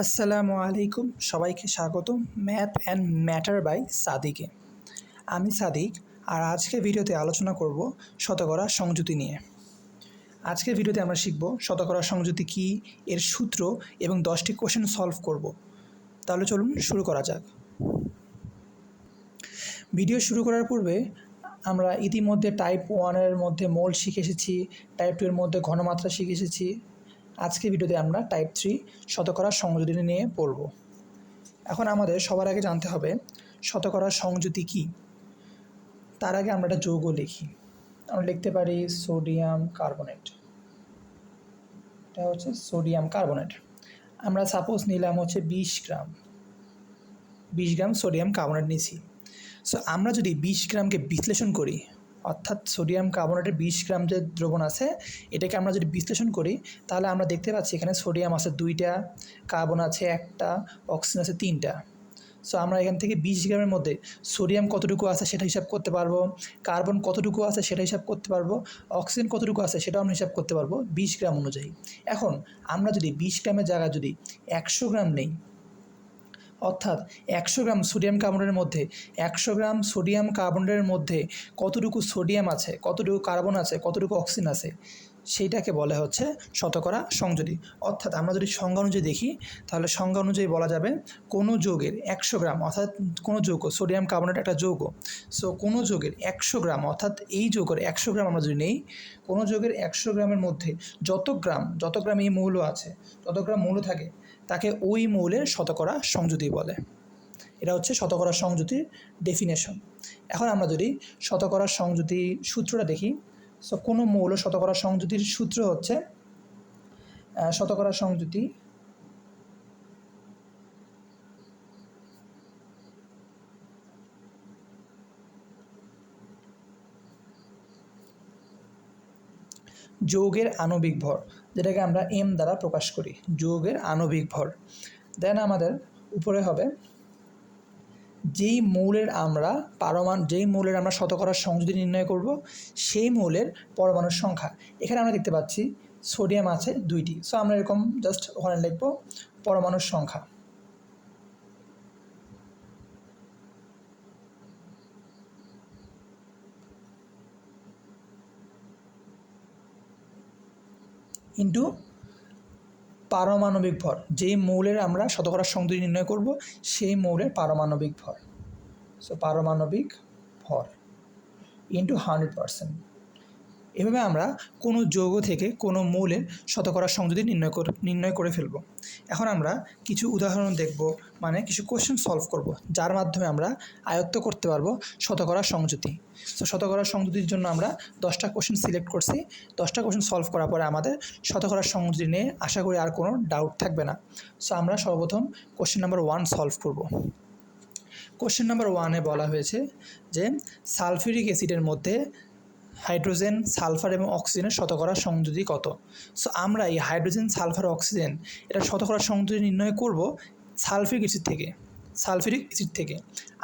আসসালামু আলাইকুম, সবাইকে স্বাগতম ম্যাথ অ্যান্ড ম্যাটার বাই সাদিকে। আমি সাদিক, আর আজকের ভিডিওতে আলোচনা করব শতকরা সংযুতি নিয়ে। আজকের ভিডিওতে আমরা শিখব শতকরা সংযুতি কী, এর সূত্র এবং 10টি কোশ্চেন সলভ করব। তাহলে চলুন শুরু করা যাক। ভিডিও শুরু করার পূর্বে আমরা ইতিমধ্যে টাইপ 1-এর মধ্যে মোল শিখে এসেছি, টাইপ 2-এর মধ্যে ঘনমাত্রা শিখে এসেছি। আজকের ভিডিওতে আমরা টাইপ 3 শতকরা সংযুতি নিয়ে পড়ব। এখন আমাদের সবার আগে জানতে হবে শতকরা সংযুতি কী। তার আগে আমরা একটা যৌগ লিখি। আমরা লিখতে পারি সোডিয়াম কার্বনেট। এটা হচ্ছে সোডিয়াম কার্বনেট। আমরা সাপোজ নিলাম হচ্ছে 20 গ্রাম সোডিয়াম কার্বনেট নিছি। সো আমরা যদি 20 গ্রামকে বিশ্লেষণ করি, অর্থাৎ সোডিয়াম কার্বনেটের 20 গ্রাম যে দ্রবণ আছে এটাকে আমরা যদি বিশ্লেষণ করি, তাহলে আমরা দেখতে পাচ্ছি এখানে সোডিয়াম আছে 2টা, কার্বন আছে 1টা, অক্সিজেন আছে 3টা। সো আমরা এখান থেকে 20 গ্রামের মধ্যে সোডিয়াম কতটুকু আছে সেটা হিসাব করতে পারবো, কার্বন কতটুকু আছে সেটা হিসাব করতে পারবো, অক্সিজেন কতটুকু আছে সেটাও আমরা হিসাব করতে পারবো 20 গ্রাম অনুযায়ী। এখন আমরা যদি 20 গ্রামের জায়গায় যদি 100 গ্রাম নেই, অর্থাৎ 100 গ্রাম সোডিয়াম কার্বনেটের মধ্যে 100 গ্রাম সোডিয়াম কার্বনেটের মধ্যে কতটুকু সোডিয়াম আছে, কতটুকু কার্বন আছে, কতটুকু অক্সিজেন আছে, সেইটাকে বলা হচ্ছে শতকরা সংযুতি। অর্থাৎ আমরা যদি সংজ্ঞা অনুযায়ী দেখি, তাহলে সংজ্ঞা অনুযায়ী বলা যাবে কোনো যৌগের 100 গ্রাম, অর্থাৎ কোনো যৌগ, সোডিয়াম কার্বনেট একটা যৌগ, সো কোনো যৌগের 100 গ্রাম, অর্থাৎ এই যৌগের 100 গ্রাম আমরা যদি নেই, কোনো যৌগের 100 গ্রামের মধ্যে যত গ্রাম এই মৌল আছে, যত গ্রাম মৌল থাকে তাকে ওই মৌলের শতকরা সংযুতি বলে। এটা হচ্ছে শতকরা সংযুতির ডেফিনেশন। এখন আমরা যদি শতকরা সংযুতি সূত্রটা দেখি, সো কোনো মৌল শতকরা সংযুতির সূত্র হচ্ছে শতকরা সংযুতি যৌগের আণবিক ভর, যেটাকে আমরা এম দ্বারা প্রকাশ করি, যৌগের আণবিক ভর। দেন আমাদের উপরে হবে যেই মৌলের আমরা শতকরা সংযুতি নির্ণয় করব, সেই মৌলের পরমাণুর সংখ্যা। এখানে আমরা দেখতে পাচ্ছি সোডিয়াম আছে 2টি, সো আমরা এরকম জাস্ট ওখানে লিখব পরমাণুর সংখ্যা ইন্টু পারমাণবিক ভর। যেই মৌলের আমরা শতকরা সংযুতি নির্ণয় করব সেই মৌলের পারমাণবিক ভর, সো পারমাণবিক ভর ইন্টু 100%। এভাবে আমরা কোনো যৌগ থেকে কোনো মৌলের শতকরা সংযুতি নির্ণয় করে ফেলব। এখন আমরা কিছু উদাহরণ দেখব, মানে কিছু কোশ্চেন সলভ করব, যার মাধ্যমে আমরা আয়ত্ত করতে পারবো শতকরা সংযুতি। সো শতকরা সংযুতির জন্য আমরা 10টা কোশ্চেন সিলেক্ট করছি। 10টা কোশ্চেন সলভ করার পরে আমাদের শতকরা সংযুতি নিয়ে আশা করি আর কোনো ডাউট থাকবে না। সো আমরা সর্বপ্রথম কোশ্চেন নাম্বার 1 সলভ করব। কোশ্চেন নাম্বার 1-এ বলা হয়েছে যে সালফিউরিক অ্যাসিডের মধ্যে হাইড্রোজেন, সালফার এবং অক্সিজেনের শতকরা সংযুতি কত। সো আমরা এই হাইড্রোজেন, সালফার, অক্সিজেন এটা শতকরা সংযুতি নির্ণয় করব সালফিউরিক অ্যাসিড থেকে।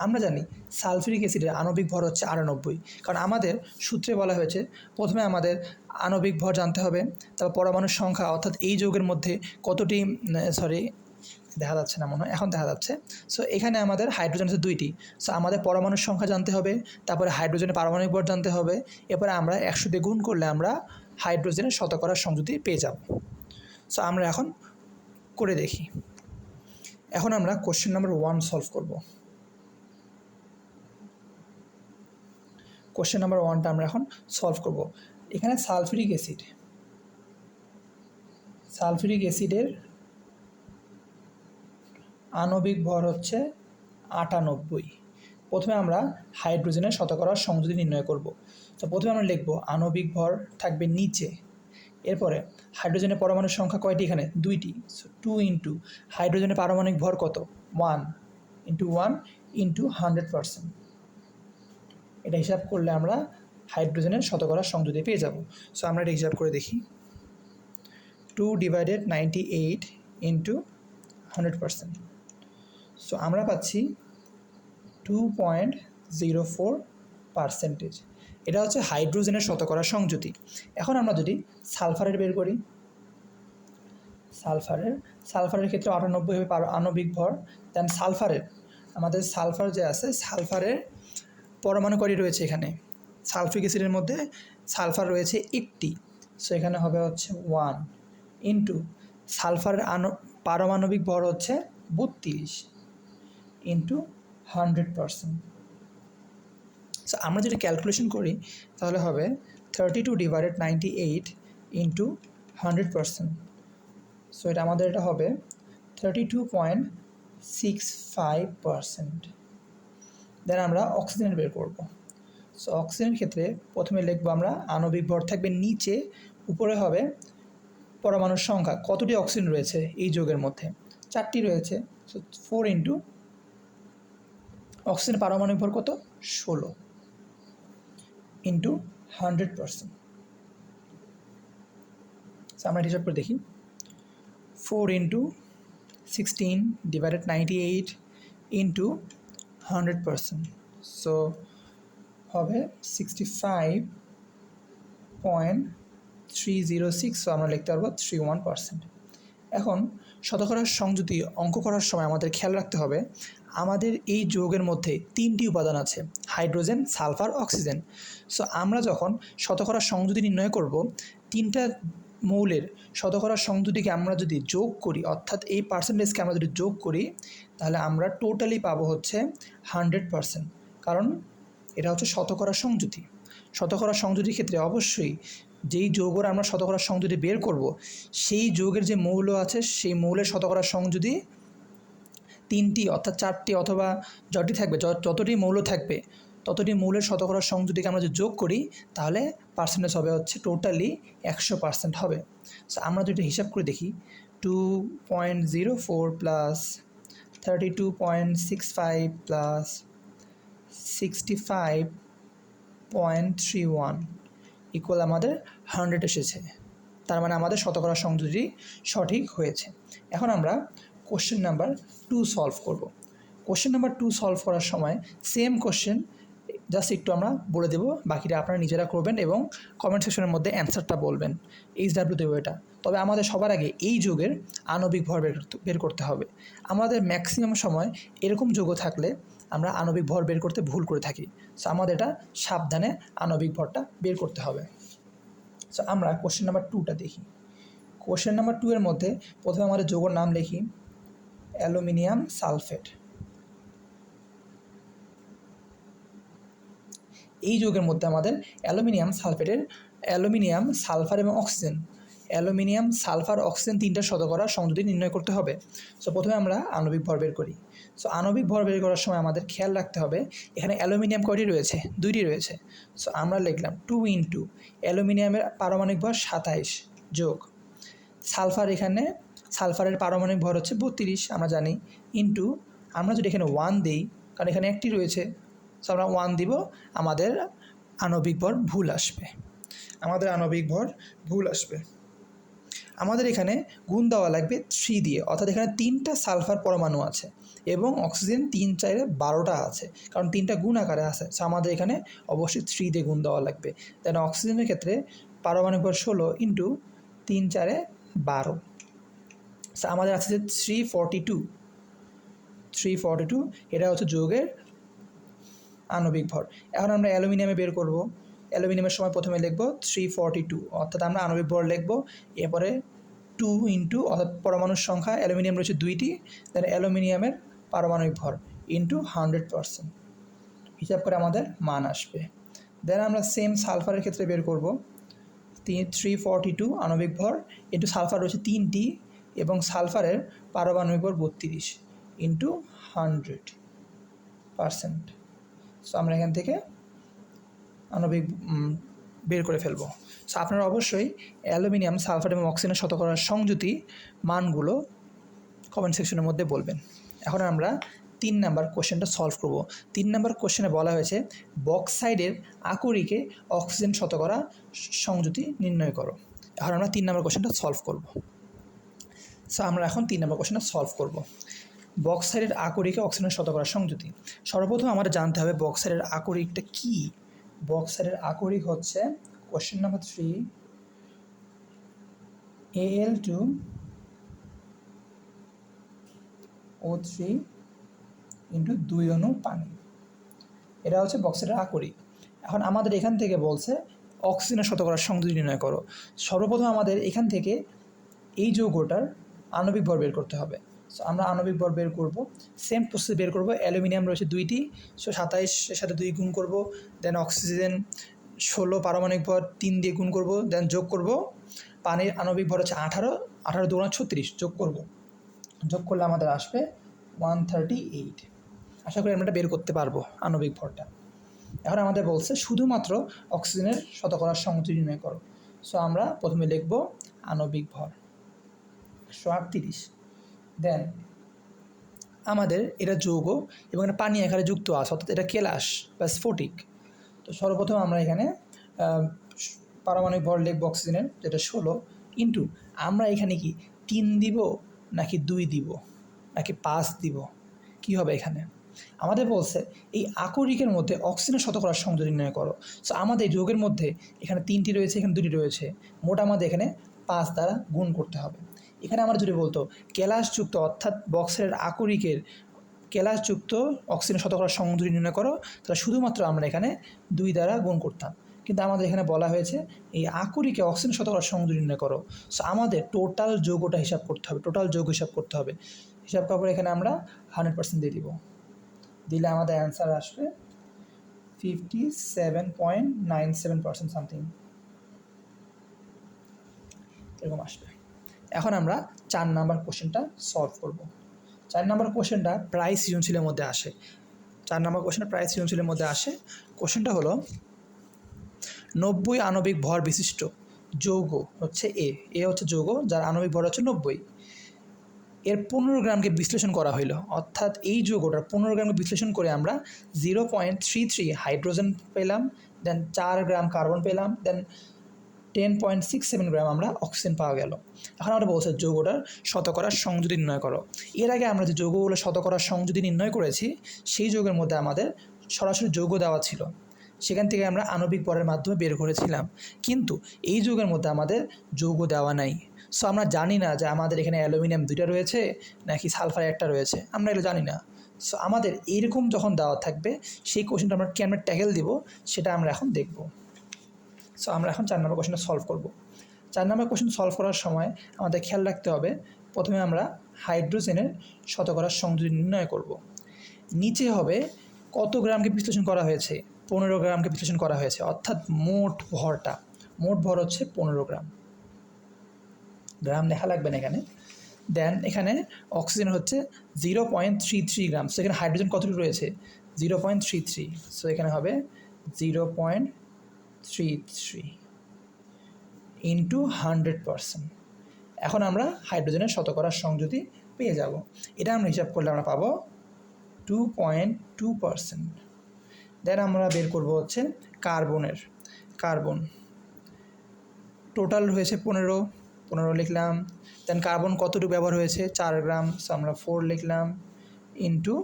আমরা জানি সালফিউরিক অ্যাসিডের আণবিক ভর হচ্ছে 98, কারণ আমাদের সূত্রে বলা হয়েছে প্রথমে আমাদের আণবিক ভর জানতে হবে, তারপর পরমাণুর সংখ্যা, অর্থাৎ এই যৌগের মধ্যে কতটি, দেখা যাচ্ছে না মনে হয়, এখন দেখা যাচ্ছে। সো এখানে আমাদের হাইড্রোজেন আছে 2টি, সো আমাদের পরমাণুর সংখ্যা জানতে হবে, তারপরে হাইড্রোজেনের পারমাণবিক ভর জানতে হবে, এরপরে আমরা 100 দিয়ে গুণ করলে আমরা হাইড্রোজেনের শতকরা সংযুতি পেয়ে যাব। সো আমরা এখন করে দেখি। এখন আমরা কোশ্চেন নাম্বার 1 সলভ করব। কোশ্চেন নাম্বার 1টা আমরা এখন সলভ করব। এখানে সালফিউরিক অ্যাসিডের আণবিক ভর হচ্ছে 98। প্রথমে আমরা হাইড্রোজেনের শতকরা সংযুতি নির্ণয় করব। তো প্রথমে আমরা লিখব আণবিক ভর থাকবে নিচে, এরপরে হাইড্রোজেনের পরমাণুর সংখ্যা কয়টি, এখানে 2টি, সো 2 ইন্টু হাইড্রোজেনের পারমাণবিক ভর কত, 1 ইন্টু 100%। এটা হিসাব করলে আমরা হাইড্রোজেনের শতকরা সংযুতি পেয়ে যাব। সো আমরা এটা হিসাব করে দেখি, 2/98 ইন্টু 100%। সো আমরা পাচ্ছি 2.04%। এটা হচ্ছে হাইড্রোজেনের শতকরা সংযুতি। এখন আমরা যদি সালফারের বের করি, সালফারের ক্ষেত্রে 98 হবে আণবিক ভর। দেন আমাদের সালফার যে আছে, সালফারের পরমাণু কয়টি রয়েছে এখানে? সালফিক অ্যাসিডের মধ্যে সালফার রয়েছে 80, সো এখানে হবে হচ্ছে 1 ইন্টু সালফারের পারমাণবিক ভর হচ্ছে 32 ইন্টু 100%। সো আমরা যদি ক্যালকুলেশন করি তাহলে হবে 32 ডিভাইডেড 98 ইন্টু 100%। সো এটা হবে 32.65%। দেন আমরা অক্সিজেন বের করব। সো অক্সিজেনের ক্ষেত্রে প্রথমে লিখবো আমরা আণবিক ভর থাকবে নিচে, উপরে হবে পরমাণুর সংখ্যা, কতটি অক্সিজেন রয়েছে এই যৌগের মধ্যে, 4টি রয়েছে। সো 4 ইন্টু অক্সিজেনের পারমাণবিক ভর কত, 16 ইন্টু 100%। সো আমরা হিসাব করে দেখি, 4 ইন্টু 16 ডিভাইডেড 98 ইন্টু 100%। সো হবে 65.306। সো আমরা লিখতে পারবো 31%। এখন শতকরার সংযুতি অঙ্ক করার সময় আমাদের খেয়াল রাখতে হবে, আমাদের এই যৌগের মধ্যে 3টি উপাদান আছে, হাইড্রোজেন, সালফার, অক্সিজেন। সো আমরা যখন শতকরার সংযুতি নির্ণয় করব, 3টা মৌলের শতকরার সংযুতিকে আমরা যদি যোগ করি, অর্থাৎ এই পার্সেন্টেজকে আমরা যদি যোগ করি, তাহলে আমরা টোটালি পাবো হচ্ছে 100%। কারণ এটা হচ্ছে শতকরা সংযুতি। শতকরা সংযুতির ক্ষেত্রে অবশ্যই যেই যৌগের আমরা শতকরা সংযুতি বের করব, সেই যৌগের যে মৌল আছে সেই মৌলের শতকরা সংযুতি 3টি অর্থাৎ 4টি অথবা যতটি থাকবে, যতটি মৌল থাকবে ততটি মৌলের শতকরা সংযুতিকে আমরা যদি যোগ করি তাহলে পার্সেন্টেজ হবে হচ্ছে টোটালি 100% হবে। সো আমরা যদি হিসাব করে দেখি, 2.04 প্লাস 32.65 প্লাস 65.31 ইকুয়াল আমাদের 100 এসেছে। তার মানে আমাদের শতকরা সংযুতি সঠিক হয়েছে। এখন আমরা কোশ্চেন নাম্বার 2 সলভ করব। কোশ্চেন নাম্বার 2 সলভ করার সময় সেম কোশ্চেন জাস্ট একটু আমরা বলে দেবো, বাকিটা আপনারা নিজেরা করবেন এবং কমেন্ট সেকশনের মধ্যে অ্যান্সারটা বলবেন। HW দেবো এটা। তবে আমাদের সবার আগে এই যৌগের আণবিক ভর বের করতে হবে। আমাদের ম্যাক্সিমাম সময় এরকম যৌগ থাকলে আমরা আণবিক ভর বের করতে ভুল করে থাকি। সো আমাদের এটা সাবধানে আণবিক ভরটা বের করতে হবে। সো আমরা কোশ্চেন নাম্বার 2টা দেখি। কোশ্চেন নাম্বার 2 এর মধ্যে প্রথমে আমাদের যৌগের নাম লিখি অ্যালুমিনিয়াম সালফেট। এই যৌগের মধ্যে আমাদের অ্যালুমিনিয়াম সালফার এবং অক্সিজেন, অ্যালুমিনিয়াম সালফার অক্সিজেন 3টা শতকরা সংযুতি নির্ণয় করতে হবে। সো প্রথমে আমরা আণবিক ভর বের করি। সো আণবিক ভর বের করার সময় আমাদের খেয়াল রাখতে হবে এখানে অ্যালুমিনিয়াম কয়টি রয়েছে, 2টি রয়েছে। সো আমরা লিখলাম 2 ইন্টু অ্যালুমিনিয়ামের পারমাণবিক ভর 27 যোগ সালফার, এখানে সালফারের পারমাণবিক ভর হচ্ছে 32 আমরা জানি, ইন্টু আমরা যদি এখানে 1 দিই, কারণ এখানে একটি রয়েছে, সো আমরা 1 দিব, আমাদের আণবিক ভর ভুল আসবে। আমাদের এখানে গুণ দেওয়া লাগবে 3 দিয়ে, অর্থাৎ এখানে 3টা সালফার পরমাণু আছে এবং অক্সিজেন 3 4 12টা আছে, কারণ 3টা গুণ আকারে আছে। সো আমাদের এখানে অবশ্যই 3 দিয়ে গুণ দেওয়া লাগবে। দেন অক্সিজেনের ক্ষেত্রে পারমাণবিক ভর 16 ইন্টু 3 4 12। সো আমাদের আছে যে 342, এটা হচ্ছে যৌগের আণবিক ভর। এখন আমরা অ্যালুমিনিয়ামে বের করব। অ্যালুমিনিয়ামের সময় প্রথমে লিখব 342, অর্থাৎ আমরা আণবিক ভর লিখব, এরপরে 2 ইন্টু অর্থাৎ পরমাণুর সংখ্যা, অ্যালুমিনিয়াম রয়েছে 2টি, দেন অ্যালুমিনিয়ামের পারমাণবিক ভর ইন্টু 100%, হিসাব করে আমাদের মান আসবে। দেন আমরা সেম সালফারের ক্ষেত্রে বের করব 342 আণবিক ভর ইন্টু সালফার রয়েছে 3টি এবং সালফারের পারমাণবিক ভর 32 ইন্টু 100%। সো আমরা এখান থেকে আণবিক বের করে ফেলবো। সো আপনারা অবশ্যই অ্যালুমিনিয়াম সালফার এবং অক্সিজেনের শতকরার সংযুতি মানগুলো কমেন্ট সেকশনের মধ্যে বলবেন। এখন আমরা 3 নাম্বার কোশ্চেনটা সলভ করব। 3 নাম্বার কোশ্চেনে বলা হয়েছে বক্সাইডের আকরিকে অক্সিজেন শতকরা সংযুতি নির্ণয় করো। এখন আমরা 3 নাম্বার কোশ্চেনটা সলভ করব। সো আমরা এখন 3 নাম্বার কোশ্চেনটা সলভ করব। বক্সাইডের আকরিকে অক্সিজেনের শতকরা সংযুতি। সর্বপ্রথম আমাদের জানতে হবে বক্সাইডের আকরিকটা কী। বক্সাইডের আকরিক হচ্ছে question number 3 Al2 O3 into 2 অণু পানি। এটা হচ্ছে বক্সেটের আকরিক। এখন আমাদের এখান থেকে বলছে অক্সিজেনের শতকরা সংযোগ নির্ণয় করো। সর্বপ্রথম আমাদের এখান থেকে এই যৌগটার আণবিক ভর বের করতে হবে। সো আমরা আণবিক ভর বের করব, সেম প্রসেস বের করব। অ্যালুমিনিয়াম রয়েছে 2টি, সো 27-এর সাথে 2 গুণ করব, দেন অক্সিজেন 16 পারমাণবিক ভর 3 দিয়ে গুণ করব, দেন যোগ করব। পানির আণবিক ভর হচ্ছে 18, 18 2 36 যোগ করব, যোগ করলে আমাদের আসবে 138। আশা করি আমরা বের করতে পারবো আণবিক ভরটা। এখন আমাদের বলছে শুধুমাত্র অক্সিজেনের শতকরা সংযোগ নির্ণয় করো। সো আমরা প্রথমে লিখব আণবিক ভর 138। দেন আমাদের এটা যৌগ এবং এটা পানি আকারে যুক্ত আছে, অর্থাৎ এটা কেলাস বা স্ফটিক। তো সর্বপ্রথম আমরা এখানে পারমাণবিক ভর লিখব অক্সিজেনের, যেটা 16, ইন্টু আমরা এখানে কি 3 দিব নাকি 2 দিব নাকি 5 দিব, কি হবে এখানে? আমাদের বলছে এই আকরিকের মধ্যে অক্সিজেনের শতকরা সংযোগ নির্ণয় করো। সো আমাদের যৌগের মধ্যে এখানে 3টি রয়েছে, এখানে 2টি রয়েছে, মোট আমাদের এখানে 5 দ্বারা গুণ করতে হবে। এখানে আমরা যদি বলতো কেলাসযুক্ত, অর্থাৎ বক্সের আকরিকের কেলাসযুক্ত অক্সিজেনের শতকরা সংযোগ নির্ণয় করো, তাহলে শুধুমাত্র আমরা এখানে 2 দ্বারা গুণ করতাম। কিন্তু আমাদের এখানে বলা হয়েছে এই আকরিকে অক্সিজেন শতকরা সংযোগ নির্ণয় করো। সো আমাদের টোটাল যৌগটা হিসাব করতে হবে, টোটাল যৌগ হিসাব করতে হবে। হিসাব করার পর এখানে আমরা 100% দিয়ে দিব, দিলে আমাদের অ্যান্সার আসবে 57.97% সামথিং, এরকম আসবে। এখন আমরা 4 নাম্বার কোশ্চেনটা সলভ করব। 4 নাম্বার কোশ্চেনটা প্রায় সৃজনশীলের মধ্যে আসে। 4 নাম্বার কোশ্চেনটা প্রায় সৃজনশীলের মধ্যে আসে। কোশ্চেনটা হলো 90 আণবিক ভর বিশিষ্ট যৌগ হচ্ছে এ হচ্ছে যৌগ যার আণবিক ভর হচ্ছে 90, এর 15 গ্রামকে বিশ্লেষণ করা হইল। অর্থাৎ এই যৌগটার 15 গ্রামকে বিশ্লেষণ করে আমরা 0.33 হাইড্রোজেন পেলাম, দেন 4 গ্রাম কার্বন পেলাম, দেন 10.67 গ্রাম আমরা অক্সিজেন পাওয়া গেল। এখন আমরা বলছে যৌগটার শতকরা সংযোগ নির্ণয় করো। এর আগে আমরা যে যৌগগুলো শতকরা সংযোগ নির্ণয় করেছি সেই যৌগের মধ্যে আমাদের সরাসরি যৌগ দেওয়া ছিল, সেখান থেকে আমরা আণবিক ভরের মাধ্যমে বের করেছিলাম। কিন্তু এই যৌগের মধ্যে আমাদের যৌগ দেওয়া নাই। সো আমরা জানি না যে আমাদের এখানে অ্যালুমিনিয়াম 2টা রয়েছে নাকি সালফার 1টা রয়েছে, আমরা এগুলো জানি না। সো আমাদের এইরকম যখন দেওয়া থাকবে সেই কোশ্চেনটা আমরা কেমন ট্যাকেল দিব সেটা আমরা এখন দেখব। সো আমরা এখন 4 নম্বর কোশ্চেনটা সলভ করব। 4 নম্বর কোশ্চেন সলভ করার সময় আমাদের খেয়াল রাখতে হবে, প্রথমে আমরা হাইড্রোজেনের শতকরা সংযোগ নির্ণয় করব। নিচে হবে কত গ্রামকে বিশ্লেষণ করা হয়েছে, 15 গ্রামকে বিশ্লেষণ করা হয়েছে, অর্থাৎ মোট ভর হচ্ছে 15 গ্রাম। গ্রাম লেখা লাগবে না এখানে। দেন এখানে অক্সিজেন হচ্ছে 0.33 গ্রাম। সো এখানে হাইড্রোজেন কতটুকু রয়েছে? 0.33। সো এখানে হবে 0.33 ইন্টু 100%। এখন আমরা হাইড্রোজেনের শতকরা সংযোগটি পেয়ে যাব। এটা আমরা হিসাব করলে আমরা পাবো 2.2%। দেন আমরা বের করব হচ্ছে কার্বন টোটাল হয়েছে 15 লিখলাম। দেন কার্বন কতটুকু ব্যবহার হয়েছে? 4 গ্রাম। সো আমরা 4 লিখলাম ইন্টু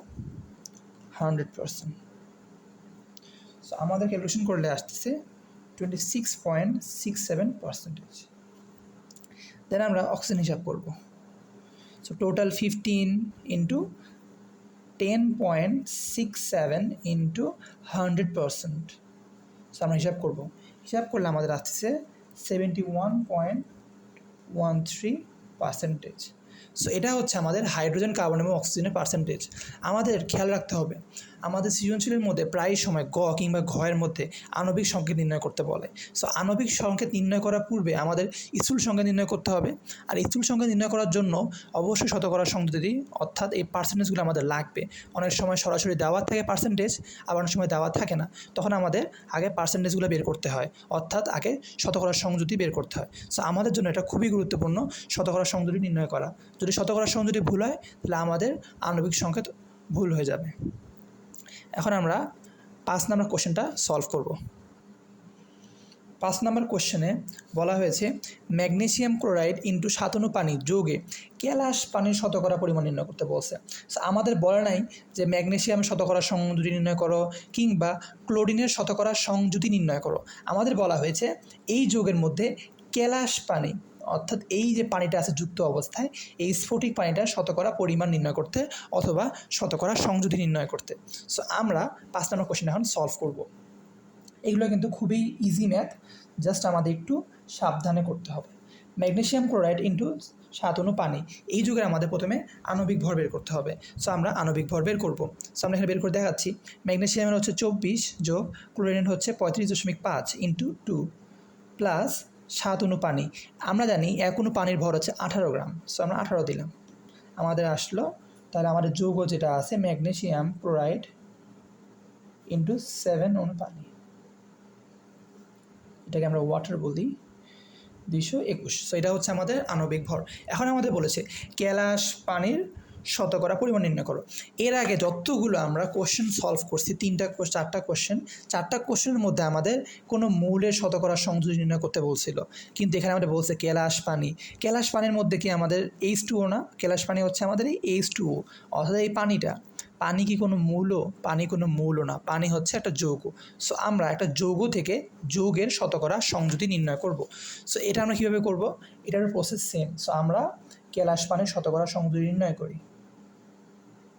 100%। সো আমাদের ক্যালকুলেশন করলে আসতেছে 26.67%। দেন আমরা অক্সিজেন হিসাব করব। So total 15 into 10.67 into 100%। So আমরা হিসাব করলে আমাদের আসতেছে 71.13%। সো এটা হচ্ছে আমাদের হাইড্রোজেন, কার্বন এবং অক্সিজেনের পার্সেন্টেজ। আমাদের খেয়াল রাখতে হবে আমাদের সৃজনশীলের মধ্যে প্রায় সময় গ কিংবা ঘয়ের মধ্যে আণবিক সংকেত নির্ণয় করতে বলে। সো আণবিক সংকেত নির্ণয় করার পূর্বে আমাদের স্থূল সংকেত নির্ণয় করতে হবে। আর স্থূল সংকেত নির্ণয় করার জন্য অবশ্যই শতকরা সংযোগটি, অর্থাৎ এই পার্সেন্টেজগুলো আমাদের লাগবে। অনেক সময় সরাসরি দেওয়া থাকে পার্সেন্টেজ, আবার অনেক সময় দেওয়া থাকে না, তখন আমাদের আগে পার্সেন্টেজগুলো বের করতে হয়, অর্থাৎ আগে শতকরা সংযোগটি বের করতে হয়। সো আমাদের জন্য এটা খুবই গুরুত্বপূর্ণ শতকরা সংযোগটি নির্ণয় করা। যদি শতকরা সংযোগটি ভুল হয় তাহলে আমাদের আণবিক সংকেত ভুল হয়ে যাবে। এখন আমরা 5 নম্বর কোশ্চেনটা সলভ করব। 5 নম্বর কোশ্চেনে বলা হয়েছে ম্যাগনেসিয়াম ক্লোরাইড ইন্টু 7 অণু পানি যৌগে কেলাস পানির শতকরা পরিমাণ নির্ণয় করতে বলছে। সো আমাদের বলে নাই যে ম্যাগনেসিয়াম শতকরা সংযুতি নির্ণয় করো কিংবা ক্লোরিনের শতকরা সংযুতি নির্ণয় করো। আমাদের বলা হয়েছে এই যৌগের মধ্যে কেলাস পানি, অর্থাৎ এই যে পানিটা আছে যুক্ত অবস্থায়, এই স্ফটিক পানিটার শতকরা পরিমাণ নির্ণয় করতে অথবা শতকরা সংযুতি নির্ণয় করতে। সো আমরা 5 নম্বর কোশ্চেন এখন সলভ করব। এগুলো কিন্তু খুবই ইজি ম্যাথ, জাস্ট আমাদের একটু সাবধানে করতে হবে। ম্যাগনেসিয়াম ক্লোরাইড ইন্টু 7 অণু পানি, এই যুগে আমাদের প্রথমে আণবিক ভর বের করতে হবে। সো আমরা আণবিক ভর বের করব। সো আমরা এখানে বের করে দেখাচ্ছি। ম্যাগনেসিয়ামের হচ্ছে 24 যোগ ক্লোরিনের হচ্ছে 35.5 ইন্টু 2 প্লাস 7 অণু পানি। আমরা জানি 1 অণু পানির ভর হচ্ছে 18 গ্রাম। সো আমরা 18 দিলাম, আমাদের আসলো। তাহলে আমাদের যৌগ যেটা আছে ম্যাগনেসিয়াম ক্লোরাইড ইন্টু 7 অণু পানি, এটাকে আমরা ওয়াটার বলি, 221। সো এটা হচ্ছে আমাদের আণবিক ভর। এখন আমাদের বলেছে কেলাস পানির শতকরা পরিমাণ নির্ণয় করো। এর আগে যতগুলো আমরা কোশ্চেন সলভ করছি, 4টা কোশ্চেনের মধ্যে আমাদের কোনো মৌলের শতকরা সংযোজন নির্ণয় করতে বলছিল, কিন্তু এখানে আমাদের বলছে কেলাস পানির মধ্যে কি আমাদের H2O না? কেলাস পানি হচ্ছে আমাদের এই H2O, অর্থাৎ এই পানি কি কোনো মৌল? পানি কোনো মৌল না, পানি হচ্ছে একটা যৌগ। সো আমরা একটা যৌগ থেকে যৌগের শতকরা সংযুতি নির্ণয় করব। সো এটা আমরা কীভাবে করব? এটার প্রসেস সেম। সো আমরা কেলাস পানির শতকরা সংযুতি নির্ণয় করি।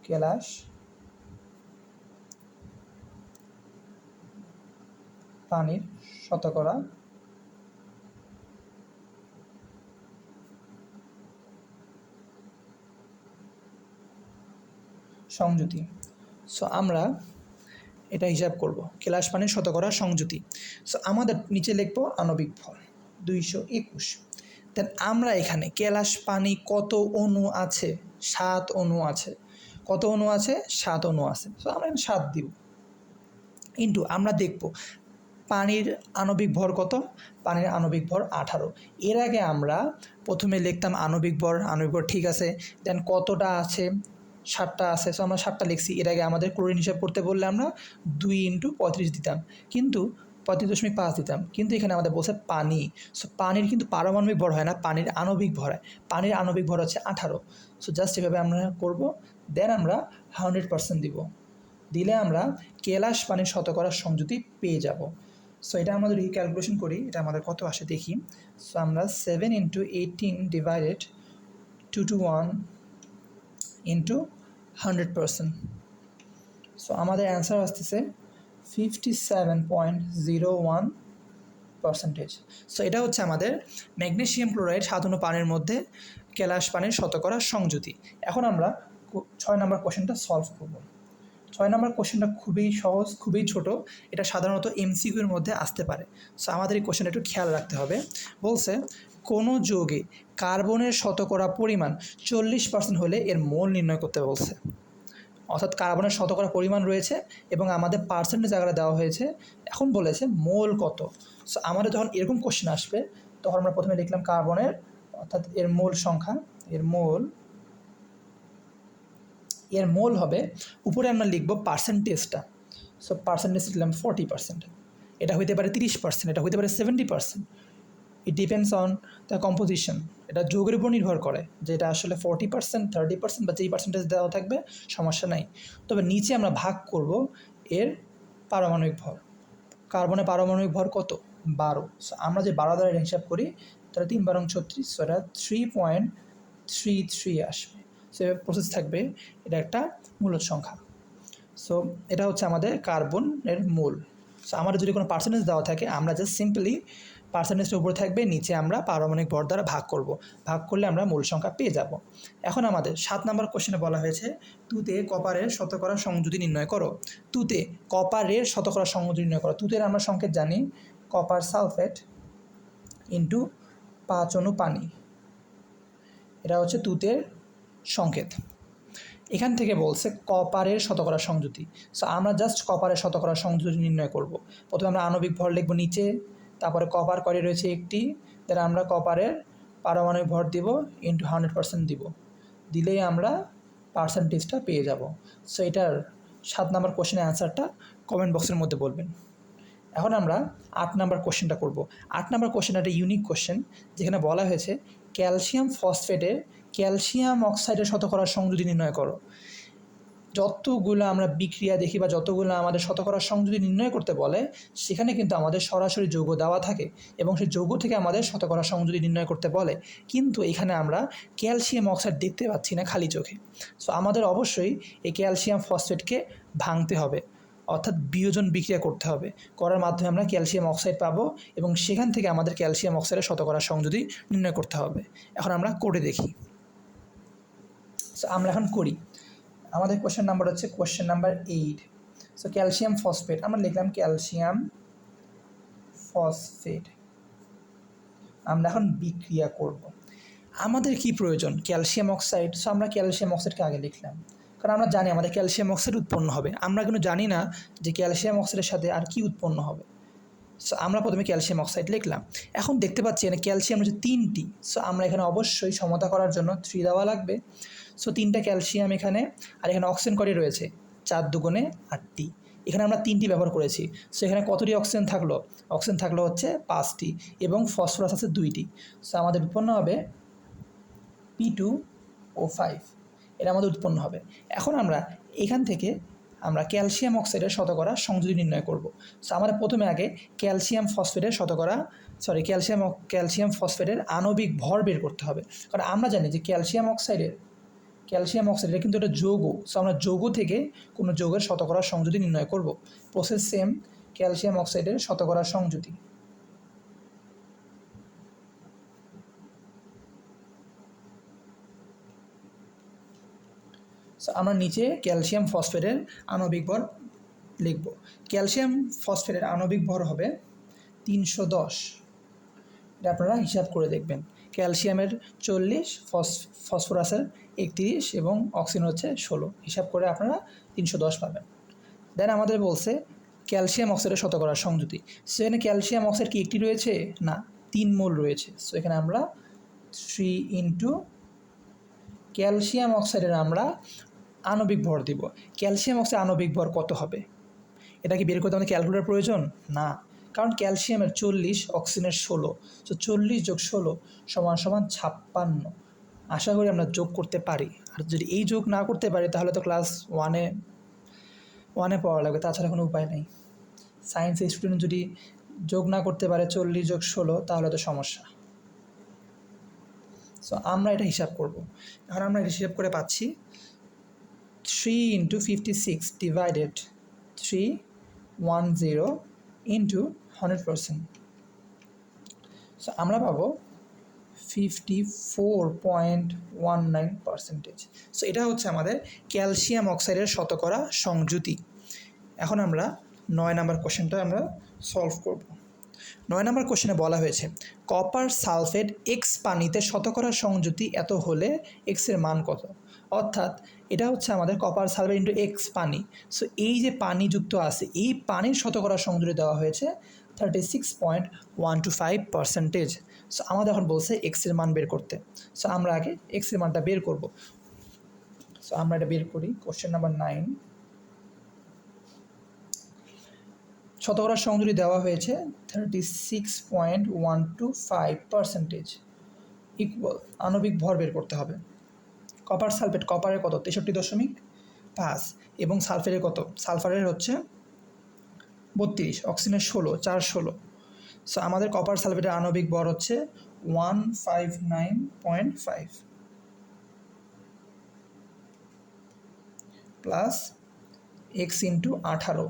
কেলাস পানির শতকরা সংযুতি। সো আমরা এটা হিসাব করব, কেলাস পানির শতকরা সংযুতি। সো আমাদের নিচে লিখব আণবিক ভর 221। দেন আমরা এখানে কেলাস পানি কত অণু আছে? 7 অণু আছে। কত অণু আছে? 7 অণু আছে। সো আমরা এখানে 7 দিব, ইন্টু আমরা দেখব পানির আণবিক ভর কত? পানির আণবিক ভর 18। এর আগে আমরা প্রথমে লিখতাম আণবিক ভর ঠিক আছে। দেন কতটা আছে? 7টা আছে। সো আমরা 7টা লিখছি। এর আগে আমাদের ক্লোরিন হিসাব করতে বললে আমরা 2 × 35 দিতাম, কিন্তু 35.5 দিতাম, কিন্তু এখানে আমাদের বলছে পানি। সো পানির কিন্তু পারমাণবিক ভর হয় না, পানির আণবিক ভর হয়। পানির আণবিক ভর হচ্ছে 18। সো জাস্ট এভাবে আমরা করব। দেন আমরা 100% দিব, দিলে আমরা কেলাস পানির শতকরা সংযুতি পেয়ে যাব। সো এটা আমাদের ক্যালকুলেশন করি, এটা আমাদের কত আসে দেখি। সো আমরা 7 × 18 ডিভাইডেড 2 to 1 ইন্টু 100%। সো আমাদের অ্যান্সার আসতেছে 57.01%। সো এটা হচ্ছে আমাদের ম্যাগনেসিয়াম ক্লোরাইড 7 অণু পানির মধ্যে কেলাস পানির শতকরা সংযুতি। এখন আমরা 6 নম্বর কোশ্চেনটা সলভ করব। 6 নম্বর কোশ্চেনটা খুবই সহজ, খুবই ছোট, এটা সাধারণত MCQর মধ্যে আসতে পারে। সো আমাদের এই কোশ্চেনটা একটু খেয়াল রাখতে হবে। বলছে কোনো যৌগে কার্বনের শতকরা পরিমাণ 40% হলে এর মোল নির্ণয় করতে বলছে। অর্থাৎ কার্বনের শতকরা পরিমাণ রয়েছে এবং আমাদের পার্সেন্টেজ আকারে দেওয়া হয়েছে। এখন বলেছে মোল কত। সো আমাদের যখন এরকম কোশ্চেন আসবে তখন আমরা প্রথমে লিখলাম কার্বনের, অর্থাৎ এর মোল সংখ্যা, এর মোল হবে, উপরে আমরা লিখব পার্সেন্টেজটা। সো পার্সেন্টেজ লিখলাম 40%। এটা হইতে পারে 30%, এটা হইতে পারে 70%। It depends on the composition. এটা যৌগের উপর নির্ভর করে যে এটা আসলে 40%, 30% বা যেই পার্সেন্টেজ দেওয়া থাকবে সমস্যা নাই। তবে নিচে আমরা ভাগ করব এর পারমাণবিক ভর। কার্বনের পারমাণবিক ভর কত? 12। সো আমরা যে 12 দ্বারা হিসাব করি তাহলে 3 12 36, সো এটা 3.33 আসবে। সো প্রসেস থাকবে, এটা একটা মূলদ সংখ্যা। সো এটা হচ্ছে আমাদের কার্বনের মোল। সো আমাদের যদি কোনো পার্সেন্টেজ দেওয়া থাকে আমরা জাস্ট সিম্পলি পার্সেন্টেজটা উপরে থাকবে, নিচে আমরা পারমাণবিক ভর দ্বারা ভাগ করব। ভাগ করলে আমরা মূল সংখ্যা পেয়ে যাব। এখন আমাদের 7 নম্বর কোশ্চেনে বলা হয়েছে তুতে কপারের শতকরা সংযুতি নির্ণয় করো। তুতে কপারের শতকরা সংযুতি নির্ণয় করো। তুতের আমরা সংকেত জানি কপার সালফেট ইন্টু 5 অণু পানি, এটা হচ্ছে তুতের সংকেত। এখান থেকে বলছে কপারের শতকরা সংযুতি। সো আমরা জাস্ট কপারের শতকরা সংযুতি নির্ণয় করব। প্রথমে আমরা আণবিক ভর লিখব নিচে, তারপরে কপার কয়টি রয়েছে একটি, দেন আমরা কপারের পারমাণবিক ভর দিব ইন্টু 100% দিব, দিলেই আমরা পার্সেন্টেজটা পেয়ে যাব। সো এটার 7 নম্বর কোশ্চেনের অ্যান্সারটা কমেন্ট বক্সের মধ্যে বলবেন। এখন আমরা 8 নম্বর কোশ্চেনটা করব। 8 নম্বর কোশ্চেন একটা ইউনিক কোশ্চেন, যেখানে বলা হয়েছে ক্যালসিয়াম ফসফেটের ক্যালসিয়াম অক্সাইডের শতকরা সংযুতি নির্ণয় করো। যতগুলো আমরা বিক্রিয়া দেখি বা যতগুলো আমাদের শতকরা সংযোগ নির্ণয় করতে বলে সেখানে কিন্তু আমাদের সরাসরি যৌগ দেওয়া থাকে এবং সেই যৌগ থেকে আমাদের শতকরা সংযোগ নির্ণয় করতে বলে, কিন্তু এখানে আমরা ক্যালসিয়াম অক্সাইড দেখতে পাচ্ছি না খালি চোখে। সো আমাদের অবশ্যই এই ক্যালসিয়াম ফসফেটকে ভাঙতে হবে, অর্থাৎ বিয়োজন বিক্রিয়া করতে হবে, করার মাধ্যমে আমরা ক্যালসিয়াম অক্সাইড পাবো এবং সেখান থেকে আমাদের ক্যালসিয়াম অক্সাইডের শতকরা সংযোগ নির্ণয় করতে হবে। এখন আমরা করে দেখি। সো আমরা এখন করি। আমাদের কোশ্চেন নাম্বার হচ্ছে question number 8। So calcium phosphate আমরা লিখলাম ক্যালসিয়াম ফসফেট, আমরা এখন বিক্রিয়া করব। আমাদের কি প্রয়োজন? Calcium oxide. সো আমরা ক্যালসিয়াম অক্সাইডকে আগে লিখলাম, কারণ আমরা জানি আমাদের ক্যালসিয়াম অক্সাইড উৎপন্ন হবে, আমরা কিন্তু জানি না যে ক্যালসিয়াম অক্সাইডের সাথে আর কি উৎপন্ন হবে। সো আমরা প্রথমে ক্যালসিয়াম অক্সাইড লিখলাম। এখন দেখতে পাচ্ছি এখানে ক্যালসিয়াম হচ্ছে 3টি। সো আমরা এখানে অবশ্যই সমতা করার জন্য 3 দেওয়া লাগবে। সো 3টা ক্যালসিয়াম এখানে, আর এখানে অক্সিজেন কয়টি রয়েছে? 4 দুগুণে 8টি। এখানে আমরা 3টি ব্যবহার করেছি। সো এখানে কতটি অক্সিজেন থাকলো? অক্সিজেন থাকলো হচ্ছে 5টি এবং ফসফরাস আছে 2টি। সো আমাদের উৎপন্ন হবে P2O5, এটা আমাদের উৎপন্ন হবে। এখন আমরা এখান থেকে আমরা ক্যালসিয়াম অক্সাইডের শতকরা সংযোগ নির্ণয় করব। সো আমাদের প্রথমে আগে ক্যালসিয়াম ফসফেটের ক্যালসিয়াম ফসফেটের আণবিক ভর বের করতে হবে, কারণ আমরা জানি যে ক্যালসিয়াম অক্সাইডের কিন্তু একটা যৌগ। সো আমরা যৌগ থেকে কোনো যৌগের শতকরা সংযোগ নির্ণয় করব। প্রসেস সেম, ক্যালসিয়াম অক্সাইডের শতকরা সংযুতি। সো আমরা নিচে ক্যালসিয়াম ফসফেটের আণবিক ভর লিখব। ক্যালসিয়াম ফসফেটের আণবিক ভর হবে 310। এটা আপনারা হিসাব করে দেখবেন। ক্যালসিয়ামের 40, ফসফরাসের 31 এবং অক্সিজেন হচ্ছে 16। হিসাব করে আপনারা 310 পাবেন। দেন আমাদের বলছে ক্যালসিয়াম অক্সাইডের শতকরা সংযুতি। সো এখানে ক্যালসিয়াম অক্সাইড কি একটি রয়েছে? না, 3 মোল রয়েছে। সো এখানে আমরা 3 ইন্টু ক্যালসিয়াম অক্সাইডের আমরা আণবিক ভর দিব। ক্যালসিয়াম অক্সাইড আণবিক ভর কত হবে? এটা কি বের করতে আমাদের ক্যালকুলেটর প্রয়োজন? না, কারণ ক্যালসিয়ামের 40, অক্সিজেনের 16। সো 40 যোগ 16 সমান 56। আশা করি আমরা যোগ করতে পারি। আর যদি এই যোগ না করতে পারি তাহলে তো ক্লাস ওয়ানে পড়া লাগবে, তাছাড়া কোনো উপায় নেই। সায়েন্সের স্টুডেন্ট যদি যোগ না করতে পারে 40 যোগ 16 তাহলে তো সমস্যা। সো আমরা এটা হিসাব করব। এখন আমরা এটা হিসাব করে পাচ্ছি 3 ইন্টু 56 ডিভাইডেড 310 ইন্টু 100%। সো আমরা পাবো 54.19%। সো এটা হচ্ছে আমাদের ক্যালসিয়াম অক্সাইডের শতকরা সংযুতি। এখন আমরা 9 নম্বর কোশ্চেনটা আমরা সলভ করব। 9 নম্বর কোশ্চেনে বলা হয়েছে কপার সালফেট এক্স পানিতে শতকরা সংযুতি এত হলে এক্সের মান কত? অর্থাৎ এটা হচ্ছে আমাদের কপার সালফেট ইন্টু এক্স পানি। সো এই যে পানি যুক্ত আছে, এই পানির শতকরা সংযুতি দেওয়া হয়েছে 36.125%। সো আমাদের এখন বলছে এক্সের মান বের করতে। সো আমরা আগে এক্সের মানটা বের করব। সো আমরা এটা বের করি। কোশ্চেন নাম্বার 9, শতকরা সংযুতি দেওয়া হয়েছে 36.125%। ইকুয়াল আণবিক ভর বের করতে হবে। কপার সালফেট, কপারের কত? 63.5 এবং সালফারের কত? সালফারের হচ্ছে 32, অক্সিজেনের 16, 4 16। সো আমাদের কপার সালফেটের আণবিক ভর হচ্ছে 159.5 প্লাস এক্স ইন্টু 18।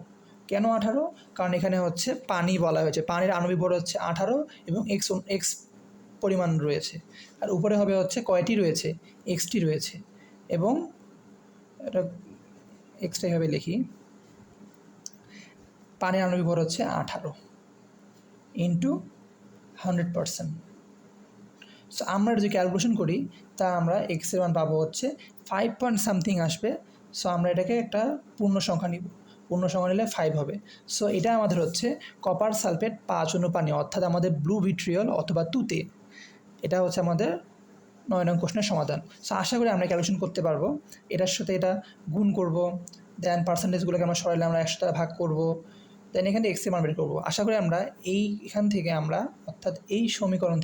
কেন 18? কারণ এখানে হচ্ছে পানি বলা হয়েছে, পানির আণবিক ভর হচ্ছে 18 এবং এক্স পরিমাণ রয়েছে। আর উপরে হবে হচ্ছে কয়টি রয়েছে? এক্সটি রয়েছে। এবং এটা এক্সটা এভাবে লিখি, পানির আণবিক ভর হচ্ছে 18 ইন্টু 100%। সো আমরা যদি ক্যালকুলেশন করি তা আমরা এক্সের মান পাবো হচ্ছে 5 পয়েন্ট সামথিং আসবে। সো আমরা এটাকে একটা পূর্ণ সংখ্যা নিব, পূর্ণ সংখ্যা নিলে 5 হবে। সো এটা আমাদের হচ্ছে কপার সালফেট 5 অনু পানি, অর্থাৎ আমাদের ব্লু ভিট্রিয়ল অথবা তুতে। এটা হচ্ছে আমাদের 9 নং কোশ্চেনের সমাধান। সো আশা করি আমরা ক্যালকুলেশন করতে পারবো। এটার সাথে এটা গুণ করব, দেন পার্সেন্টেজগুলোকে আমরা সরাইলে আমরা 100 দ্বারা ভাগ করব, দেন এখান থেকে এক্সের মান বের করবো। আশা করি আমরা এখান থেকে আমরা অর্থাৎ এই সমীকরণ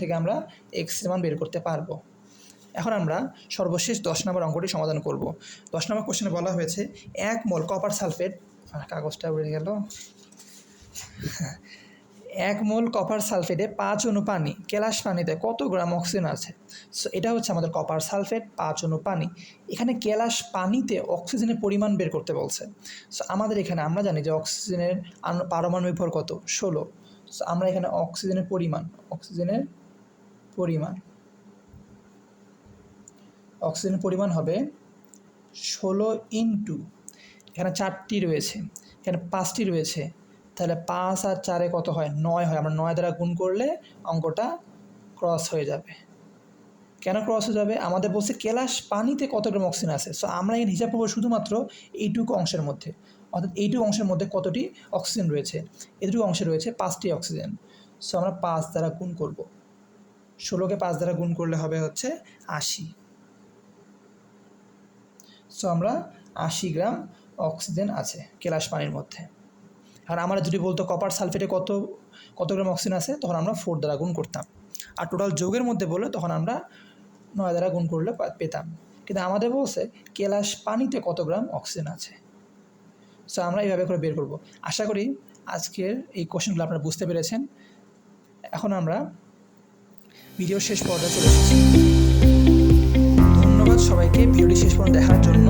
থেকে আমরা এক্সের মান বের করতে পারবো। এখন আমরা সর্বশেষ 10 নম্বর অঙ্কটি সমাধান করব। 10 নম্বর কোশ্চেনে বলা হয়েছে 1 মোল কপার সালফেট, কাগজটা উড়ে গেল, 1 মোল কপার সালফেটে 5 অণু পানি, কেলাস পানিতে কত গ্রাম অক্সিজেন আছে? সো এটা হচ্ছে আমাদের কপার সালফেট, 5 অণু পানি। এখানে কেলাস পানিতে অক্সিজেনের পরিমাণ বের করতে বলছে। সো আমাদের এখানে আমরা জানি যে অক্সিজেনের পারমাণবিক ভর কত? 16। সো আমরা এখানে অক্সিজেনের পরিমাণ হবে 16 ইন্টু, এখানে 4টি রয়েছে, এখানে 5টি রয়েছে, তাহলে 5 আর 4-এ কত হয়? 9 হয়। আমরা 9 দ্বারা গুণ করলে অঙ্কটা ক্রস হয়ে যাবে। কেন ক্রস হয়ে যাবে? আমাদের বলছে কেলাস পানিতে কত গ্রাম অক্সিজেন আছে। সো আমরা এখানে হিসাব করবো শুধুমাত্র এইটুকু অংশের মধ্যে, অর্থাৎ এইটুকু অংশের মধ্যে কতটি অক্সিজেন রয়েছে। এইটুকু অংশে রয়েছে 5টি অক্সিজেন। সো আমরা 5 দ্বারা গুণ করব, 16কে 5 দ্বারা গুণ করলে হবে হচ্ছে 80। সো আমরা 80 গ্রাম অক্সিজেন আছে কেলাস পানির মধ্যে। আর আমরা যদি বলতো কপার সালফেটে কত গ্রাম অক্সিজেন আছে, তখন আমরা 4 দ্বারা গুণ করতাম। আর টোটাল যৌগের মধ্যে বললে তখন আমরা 9 দ্বারা গুণ করলে পেতাম। কিন্তু আমাদের বলছে কেলাস পানিতে কত গ্রাম অক্সিজেন আছে। সো আমরা এইভাবে করে বের করব। আশা করি আজকের এই কোশ্চেনগুলো আপনারা বুঝতে পেরেছেন। এখন আমরা ভিডিওর শেষ পর্যায়ে চলে এসেছি। ধন্যবাদ সবাইকে ভিডিওটি শেষ পর্যন্ত দেখার জন্য।